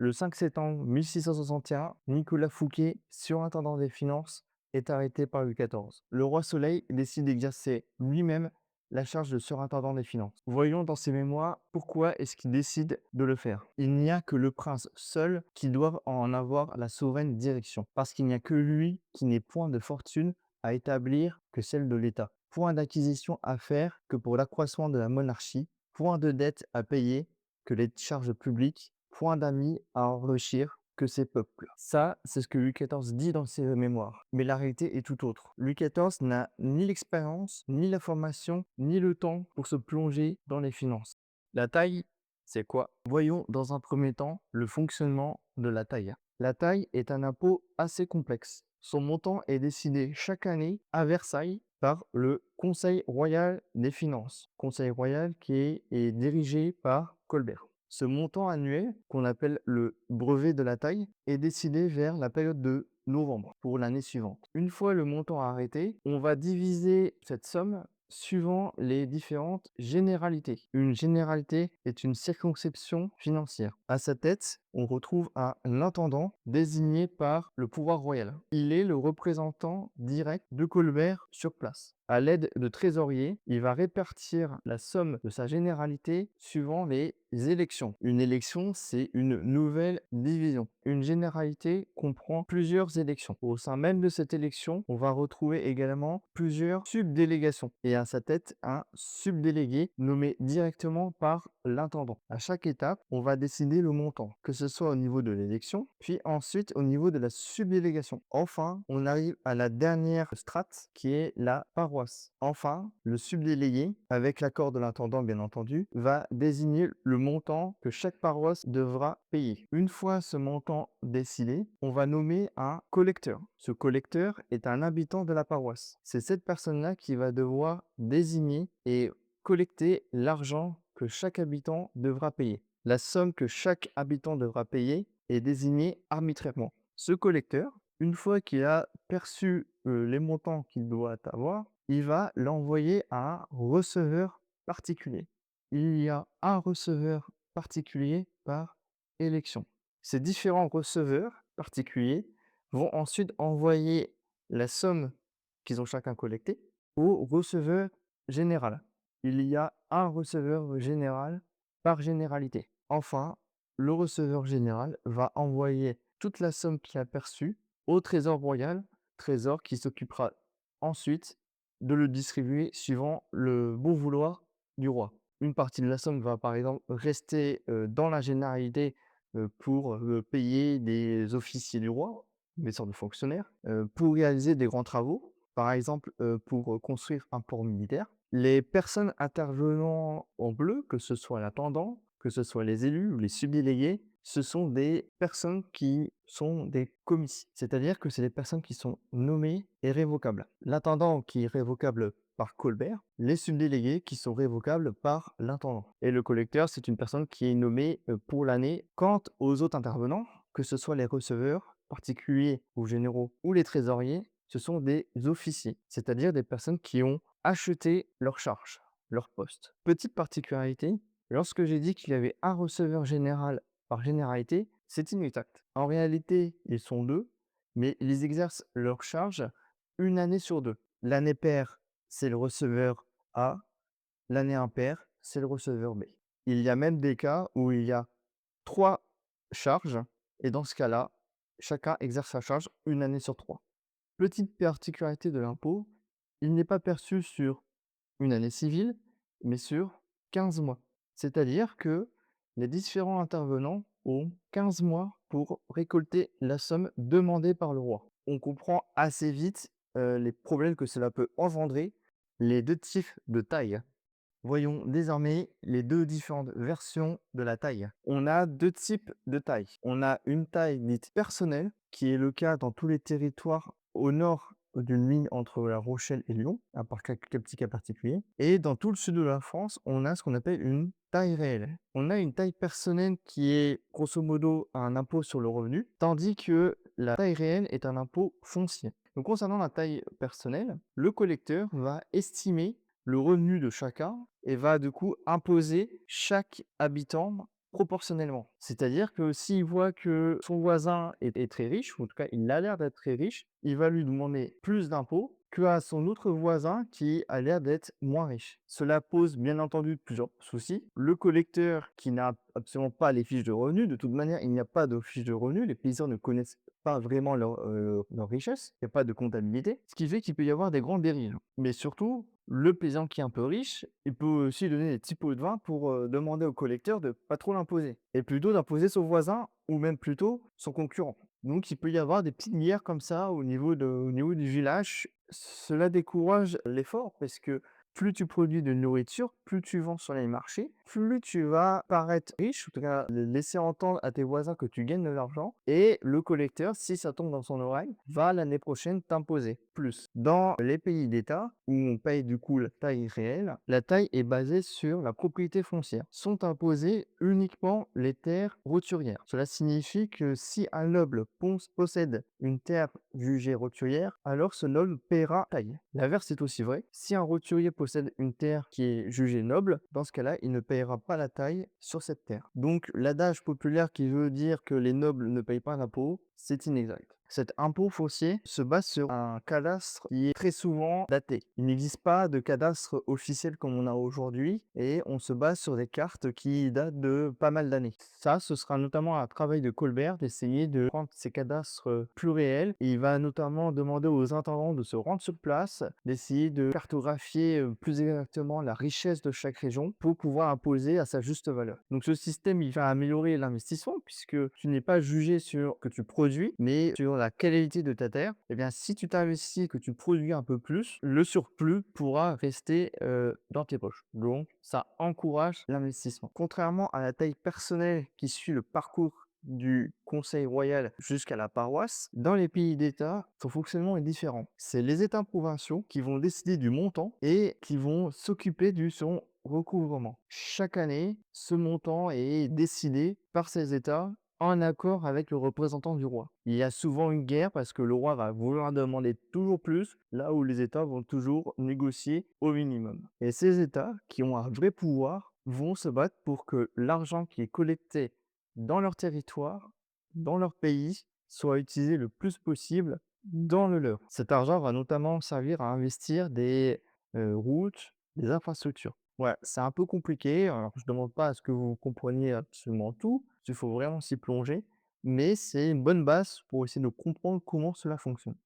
Le 5 septembre 1661, Nicolas Fouquet, surintendant des finances, est arrêté par Louis XIV. Le roi Soleil décide d'exercer lui-même la charge de surintendant des finances. Voyons dans ses mémoires pourquoi est-ce qu'il décide de le faire. Il n'y a que le prince seul qui doit en avoir la souveraine direction, parce qu'il n'y a que lui qui n'ait point de fortune à établir que celle de l'État, point d'acquisition à faire que pour l'accroissement de la monarchie, point de dette à payer que les charges publiques, point d'amis à enrichir que ces peuples. Ça, c'est ce que Louis XIV dit dans ses mémoires. Mais la réalité est tout autre. Louis XIV n'a ni l'expérience, ni la formation, ni le temps pour se plonger dans les finances. La taille, c'est quoi? Voyons dans un premier temps le fonctionnement de la taille. La taille est un impôt assez complexe. Son montant est décidé chaque année à Versailles par le Conseil royal des finances. Conseil royal qui est dirigé par Colbert. Ce montant annuel, qu'on appelle le brevet de la taille, est décidé vers la période de novembre pour l'année suivante. Une fois le montant arrêté, on va diviser cette somme suivant les différentes généralités. Une généralité est une circonscription financière. À sa tête, on retrouve un intendant désigné par le pouvoir royal. Il est le représentant direct de Colbert sur place. À l'aide de trésoriers, il va répartir la somme de sa généralité suivant les élections. Une élection, c'est une nouvelle division. Une généralité comprend plusieurs élections. Au sein même de cette élection, on va retrouver également plusieurs subdélégations et à sa tête, un subdélégué nommé directement par l'intendant. À chaque étape, on va décider le montant, que ce soit au niveau de l'élection, puis ensuite au niveau de la subdélégation. Enfin, on arrive à la dernière strate qui est la paroisse. Enfin, le subdélégué, avec l'accord de l'intendant bien entendu, va désigner le montant que chaque paroisse devra payer. Une fois ce montant décidé, on va nommer un collecteur. Ce collecteur est un habitant de la paroisse. C'est cette personne-là qui va devoir désigner et collecter l'argent que chaque habitant devra payer. La somme que chaque habitant devra payer est désignée arbitrairement. Ce collecteur, une fois qu'il a perçu les montants qu'il doit avoir, il va l'envoyer à un receveur particulier. Il y a un receveur particulier par élection. Ces différents receveurs particuliers vont ensuite envoyer la somme qu'ils ont chacun collectée au receveur général. Il y a un receveur général par généralité. Enfin, le receveur général va envoyer toute la somme qu'il a perçue au trésor royal, trésor qui s'occupera ensuite de le distribuer suivant le bon vouloir du roi. Une partie de la somme va par exemple rester dans la généralité pour payer des officiers du roi, des sortes de fonctionnaires, pour réaliser des grands travaux, par exemple pour construire un port militaire. Les personnes intervenant en bleu, que ce soit l'intendant, que ce soit les élus ou les subdélégués, ce sont des personnes qui sont des commis. C'est-à-dire que c'est des personnes qui sont nommées et révocables. L'intendant qui est révocable par Colbert, les subdélégués qui sont révocables par l'intendant. Et le collecteur, c'est une personne qui est nommée pour l'année. Quant aux autres intervenants, que ce soit les receveurs, particuliers ou généraux, ou les trésoriers, ce sont des officiers, c'est-à-dire des personnes qui ont acheté leur charge, leur poste. Petite particularité, lorsque j'ai dit qu'il y avait un receveur général par généralité, c'est inexact. En réalité, ils sont deux, mais ils exercent leur charge une année sur deux. L'année paire, c'est le receveur A, l'année impaire, c'est le receveur B. Il y a même des cas où il y a 3 charges et dans ce cas-là, chacun exerce sa charge une année sur 3. Petite particularité de l'impôt, il n'est pas perçu sur une année civile, mais sur 15 mois. C'est-à-dire que les différents intervenants ont 15 mois pour récolter la somme demandée par le roi. On comprend assez vite les problèmes que cela peut engendrer, les 2 types de taille. Voyons désormais les 2 différentes versions de la taille. On a 2 types de taille. On a une taille dite personnelle, qui est le cas dans tous les territoires au nord d'une ligne entre La Rochelle et Lyon, à part quelques petits cas particuliers. Et dans tout le sud de la France, on a ce qu'on appelle une taille réelle. On a une taille personnelle qui est grosso modo un impôt sur le revenu, tandis que la taille réelle est un impôt foncier. Donc concernant la taille personnelle, le collecteur va estimer le revenu de chacun et va du coup imposer chaque habitant proportionnellement. C'est-à-dire que s'il voit que son voisin est très riche, ou en tout cas il a l'air d'être très riche, il va lui demander plus d'impôts qu'à son autre voisin qui a l'air d'être moins riche. Cela pose bien entendu plusieurs soucis. Le collecteur qui n'a absolument pas les fiches de revenus, de toute manière, il n'y a pas de fiches de revenus, les paysans ne connaissent pas vraiment leur richesse, il n'y a pas de comptabilité, ce qui fait qu'il peut y avoir des grandes dérives. Mais surtout, le paysan qui est un peu riche, il peut aussi donner des petits pots de vin pour demander au collecteur de pas trop l'imposer, et plutôt d'imposer son voisin ou même plutôt son concurrent. Donc il peut y avoir des petites guerres comme ça au niveau du village. Cela décourage l'effort parce que plus tu produis de nourriture, plus tu vends sur les marchés, plus tu vas paraître riche, en tout cas laisser entendre à tes voisins que tu gagnes de l'argent. Et le collecteur, si ça tombe dans son oreille, va l'année prochaine t'imposer plus. Dans les pays d'État, où on paye du coup la taille réelle, la taille est basée sur la propriété foncière. Sont imposées uniquement les terres roturières. Cela signifie que si un noble possède une terre jugée roturière, alors ce noble paiera taille. L'inverse est aussi vrai. Si un roturier possède une terre qui est jugée noble, dans ce cas-là, il ne paiera pas la taille sur cette terre. Donc l'adage populaire qui veut dire que les nobles ne payent pas d'impôts, c'est inexact. Cet impôt foncier se base sur un cadastre qui est très souvent daté. Il n'existe pas de cadastre officiel comme on a aujourd'hui et on se base sur des cartes qui datent de pas mal d'années. Ça, ce sera notamment un travail de Colbert d'essayer de rendre ces cadastres plus réels. Et il va notamment demander aux intendants de se rendre sur place, d'essayer de cartographier plus exactement la richesse de chaque région pour pouvoir imposer à sa juste valeur. Donc ce système, il va améliorer l'investissement puisque tu n'es pas jugé sur ce que tu produis, mais sur la qualité de ta terre. Eh bien, si tu t'investis, que tu produis un peu plus, le surplus pourra rester dans tes poches. Donc, ça encourage l'investissement. Contrairement à la taille personnelle qui suit le parcours du conseil royal jusqu'à la paroisse, dans les pays d'État, son fonctionnement est différent. C'est les États provinciaux qui vont décider du montant et qui vont s'occuper du son recouvrement. Chaque année, ce montant est décidé par ces États en accord avec le représentant du roi. Il y a souvent une guerre parce que le roi va vouloir demander toujours plus, là où les États vont toujours négocier au minimum. Et ces États, qui ont un vrai pouvoir, vont se battre pour que l'argent qui est collecté dans leur territoire, dans leur pays, soit utilisé le plus possible dans le leur. Cet argent va notamment servir à investir des routes, des infrastructures. Ouais, c'est un peu compliqué. Alors, je ne demande pas à ce que vous compreniez absolument tout, parce qu'il faut vraiment s'y plonger, mais c'est une bonne base pour essayer de comprendre comment cela fonctionne.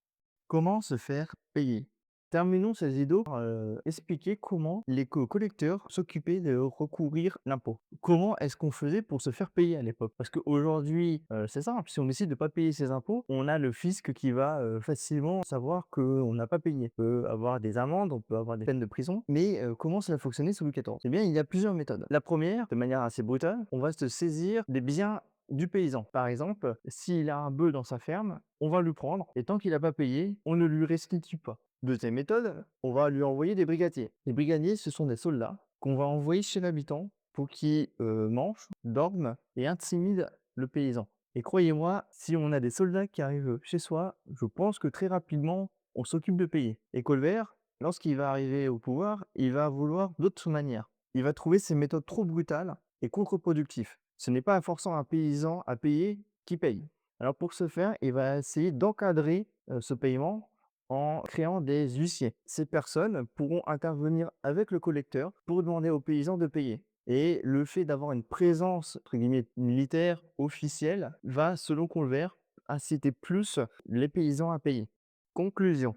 Comment se faire payer? Terminons ces idées par expliquer comment les collecteurs s'occupaient de recourir l'impôt. Comment est-ce qu'on faisait pour se faire payer à l'époque? Parce qu'aujourd'hui, c'est simple, si on décide de ne pas payer ses impôts, on a le fisc qui va facilement savoir qu'on n'a pas payé. On peut avoir des amendes, on peut avoir des peines de prison. Mais comment cela fonctionnait sous Louis XIV? Eh bien, il y a plusieurs méthodes. La première, de manière assez brutale, on va se saisir des biens du paysan. Par exemple, s'il a un bœuf dans sa ferme, on va le prendre et tant qu'il n'a pas payé, on ne lui restitue pas. Deuxième méthode, on va lui envoyer des brigadiers. Les brigadiers, ce sont des soldats qu'on va envoyer chez l'habitant pour qu'ils mangent, dorment et intimident le paysan. Et croyez-moi, si on a des soldats qui arrivent chez soi, je pense que très rapidement, on s'occupe de payer. Et Colbert, lorsqu'il va arriver au pouvoir, il va vouloir d'autres manières. Il va trouver ces méthodes trop brutales et contre-productives. Ce n'est pas forcément un paysan à payer qui paye. Alors pour ce faire, il va essayer d'encadrer ce paiement en créant des huissiers. Ces personnes pourront intervenir avec le collecteur pour demander aux paysans de payer. Et le fait d'avoir une présence, entre guillemets, militaire officielle va, selon Colbert, inciter plus les paysans à payer. Conclusion.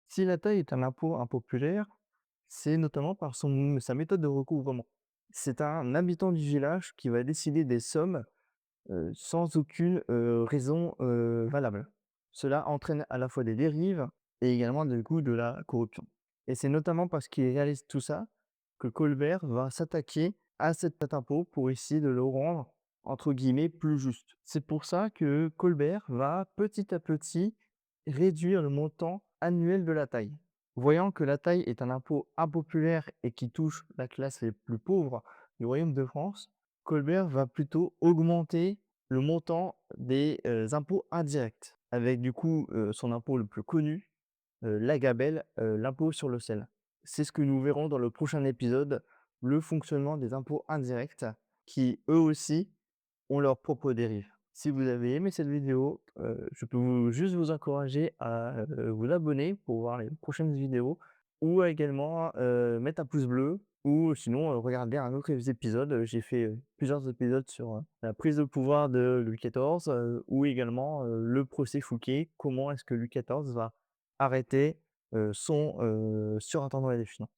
Si la taille est un impôt impopulaire, c'est notamment par sa méthode de recouvrement. C'est un habitant du village qui va décider des sommes sans aucune raison valable. Cela entraîne à la fois des dérives et également du coup de la corruption. Et c'est notamment parce qu'il réalise tout ça que Colbert va s'attaquer à cet impôt pour essayer de le rendre entre guillemets «plus juste». C'est pour ça que Colbert va petit à petit réduire le montant annuel de la taille. Voyant que la taille est un impôt impopulaire et qui touche la classe les plus pauvres du royaume de France, Colbert va plutôt augmenter le montant des impôts indirects, avec du coup son impôt le plus connu, la gabelle, l'impôt sur le sel. C'est ce que nous verrons dans le prochain épisode, le fonctionnement des impôts indirects. qui, eux aussi, ont leurs propres dérives. Si vous avez aimé cette vidéo, je peux juste vous encourager à, vous abonner pour voir les prochaines vidéos ou également, mettre un pouce bleu ou sinon, regarder un autre épisode. J'ai fait, plusieurs épisodes sur, la prise de pouvoir de Louis XIV, ou également, le procès Fouquet. Comment est-ce que Louis XIV va arrêter, son, surintendant des finances.